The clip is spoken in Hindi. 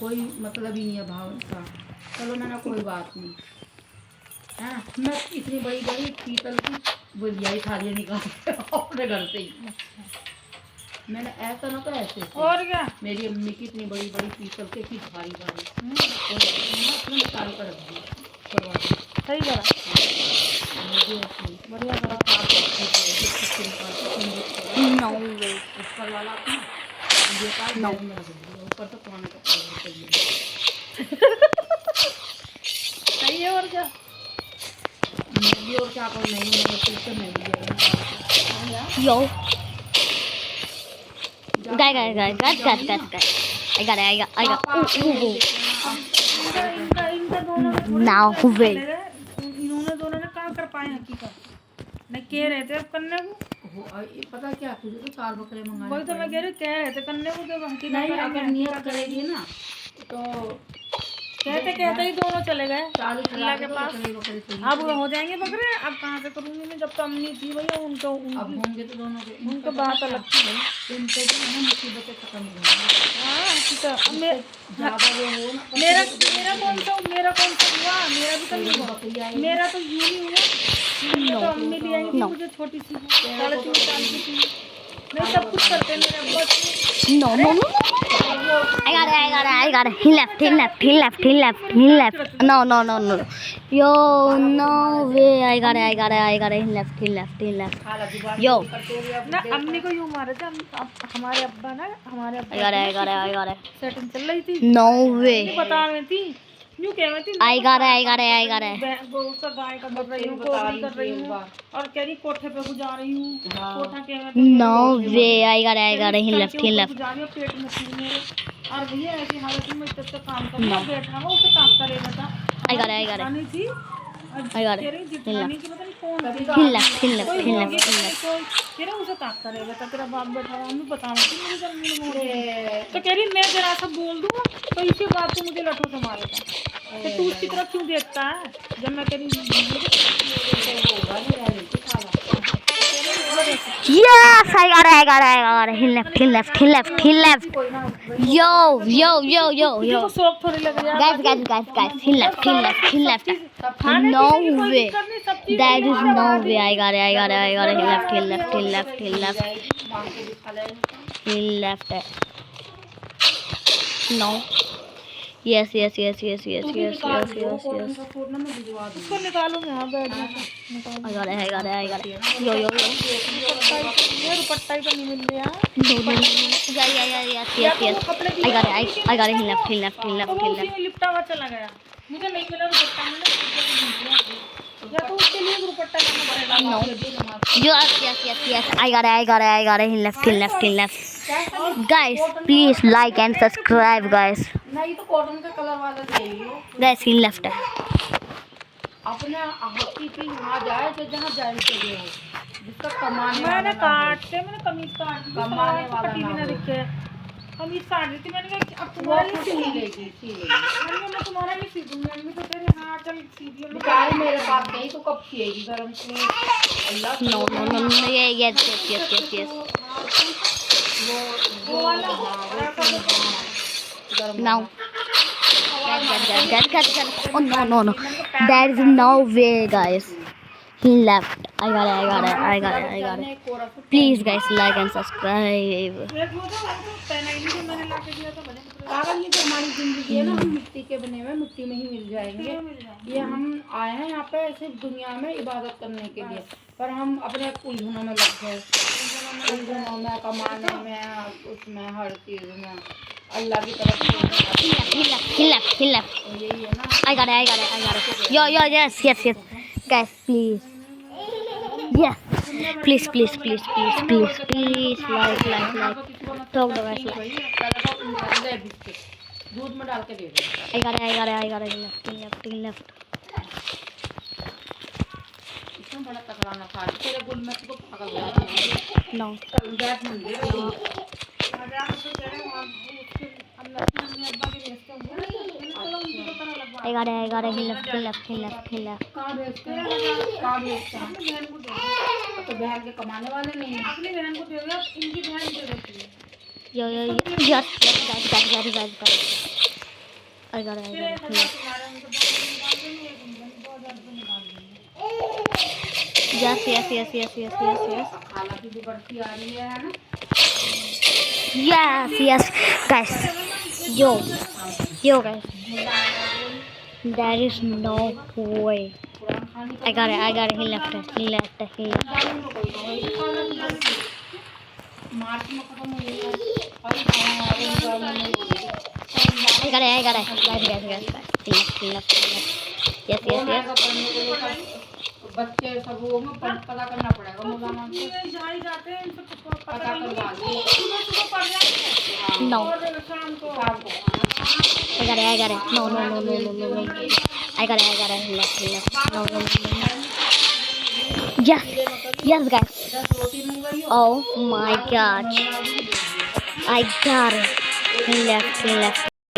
कोई मतलब ही नहीं है भाव का। चलो मैंने कोई बात नहीं है। मैं इतनी बड़ी बड़ी पीतल की बुझिया थालियाँ निकाल अपने घर से ही। मैंने ऐसा ना तो ऐसे और क्या, मेरी अम्मी की इतनी बड़ी बड़ी पीतल के की भारी भारी निकाल कर रख दी। सही करा, बढ़िया करा। नो वे, ऊपर वाला ऊपर तो पानी सही है। और क्या, मेहंदी और क्या करो नहीं मैंने mehndi Yo. Guys. I got it. Ooh. इनका दोनों में Now wait. इन्होंने दोनों ने कहाँ कर पाए हकीकत, नहीं कह रहे थे अब करने को। पता क्या तुझे तो 4 बकरे मंगाने। वही तो मैं कह रही, कह रहे थे करने को, जब हकीकत नहीं अगर नियत करेगी ना तो कहते कहते ही दोनों चले गए अल्लाह के पास। अब हो जाएंगे बकरे, अब कहाँ से करूँगी मैं, जब तो अम्मी थी भैया उनको अब होंगे तो दोनों के उनको बात अलग थी भाई। इनसे जो है मुसीबतें खत्म हो जाएंगी। हाँ तो ज़्यादा वो हो ना। मेरा मेरा कौन सा हुआ, मेरा भी तो नहीं हुआ, मेरा तो यूँ ही हुआ। तो अम्मी ले आई थी मुझे छोटी सी 3.5 साल की थी। नहीं सब कुछ करते मेरे अब्बा। No. I got it. He left. No. Yo, no way. I got it. He left. Yo. ना अम्मी को यूँ मारे थे हमारे अब्बा ना, हमारे अब्बा I got it. सेटिंग चल रही थी। No नहीं way. बता रही थी, यूँ कह रही थी I got it. उसका गाय का कर रही हूँ, कोबरी कर रही हूँ, और कह रही कोठे पे गुजार रही हूँ। कोठा कह रही No way. I got it. He left. गुजार रही हूँ, पेट में थी मेरे। और भैया ऐसी हालत में इतना काम करना, बैठा हुआ उसे काम करेगा था। I got it. नहीं थी, I got it. कह रही जिठानी की पता नहीं कौन थी। He left. कह रहे उसे ताक करेगा था, तेरा बाप बैठा हुआ, हमें बता रही थी मुझे जमीन मोड़। तो कह रही मैं जरा सा बोल दूँ तो इसी बात को मुझे लठों से मारेगा। तो तू उसकी तरफ क्यों देखता है, जब मैं कह Yes, I got it. He left. Yo. को शौक थोड़ी लग रहा है। Guys. He left. No way. That is no way. I got it. He left. No. Yes. उसको निकालूंगी। हाँ बैठ निकाल। I got it. Yo. ये दुपट्टा ही तो नहीं मिल रहा। Yes. I got it. He left. तो वो उसी में लिपटा हुआ चला गया, मुझे नहीं मिला दुपट्टा, मैंने या तो उसके लिए दुपट्टा लेना पड़ेगा। No. Yes. I got it. He left. Guys, please like and subscribe, guys. नहीं तो कॉटन का कलर वाला ले लियो। Guys, he left. अपने हकी की वहाँ जाए तो जहाँ जाए चाहिए हो, जिसका कमाने वाला मैंने ना हो। मैंने कमीज काट दी, कमाने वाला पट्टी भी ना ना हो। दिखे, कमीज काट दी थी। मैंने कहा अब वो तुम्हारे लिए खुद सी सी लेगी। लेगी। मैं तुम्हारे लिए सी दूंगी। मम्मी तो कह रही हाँ चल सी दियो। बेचारी मेरे पास गई तो कब सिएगी गरम से। अल्लाह No. Yes. वो वाला Now. Get. Oh no. There is no way, guys. He left. I got it. Please, guys, like and subscribe. पागल ये जो हमारी जिंदगी है ना, हम मिट्टी के बने हुए मिट्टी में ही मिल जाएंगे। ये हम आए हैं यहाँ पे सिर्फ दुनिया में इबादत करने के लिए, पर हम अपने उलझनों में लग गए, उलझनों में, कमाने में, उसमें हर चीज में। अल्लाह की तरफ He left. यही है ना। I got it. Yo. Yes. Guys, please. Yes. Please. Like. Talk the guys. दूध में डाल के दे दो। I got it. He left. इसमें बड़ा तकड़ा ना खा तेरे गुल में तो पागल हो जाएगी। No. बैठ नहीं I got it. He left. कहाँ भेजते हैं? तो बहन के कमाने वाले नहीं हैं। अपनी बहन को दे दो, इनकी बहन दे देती है। Yo. Yes. Guys. I got it. फिर I एक got हजार it. तुम्हारे उनके बहुत निकाल देंगे, एक उनके 2000 रुपये निकाल देंगे। Yes, yes, yes, yes, yes, yes, yes. खाला की भी बढ़ती आ रही है ना। Yes, yes, guys. Yo, yo, guys. There is no way. Quran खाने I got it. I got it. He left it. He left it. He left it. का कोई ना वही खाला की बढ़ती मार्च में खत्म हुई है और रमजान में I got it. I got it. Guys, guys, guys, guys. He left. He left. He left. Yes, yes, yes. पढ़ने के लिए सब बच्चे सब होंगे पता करना पड़ेगा मौलाना से ये जा ही जाते हैं, इनको तो पता पता नहीं करवा है। लो सुबह सुबह पढ़ जाते हैं No. और शाम को शाम को I got it. I got it. No, no, no, no, no, no, no. I got it. I got it. He left. He left. No, no, no, no. Yes. Yes, guys. 10 रोटी मंगाई Oh my God. I got it. He left. He left.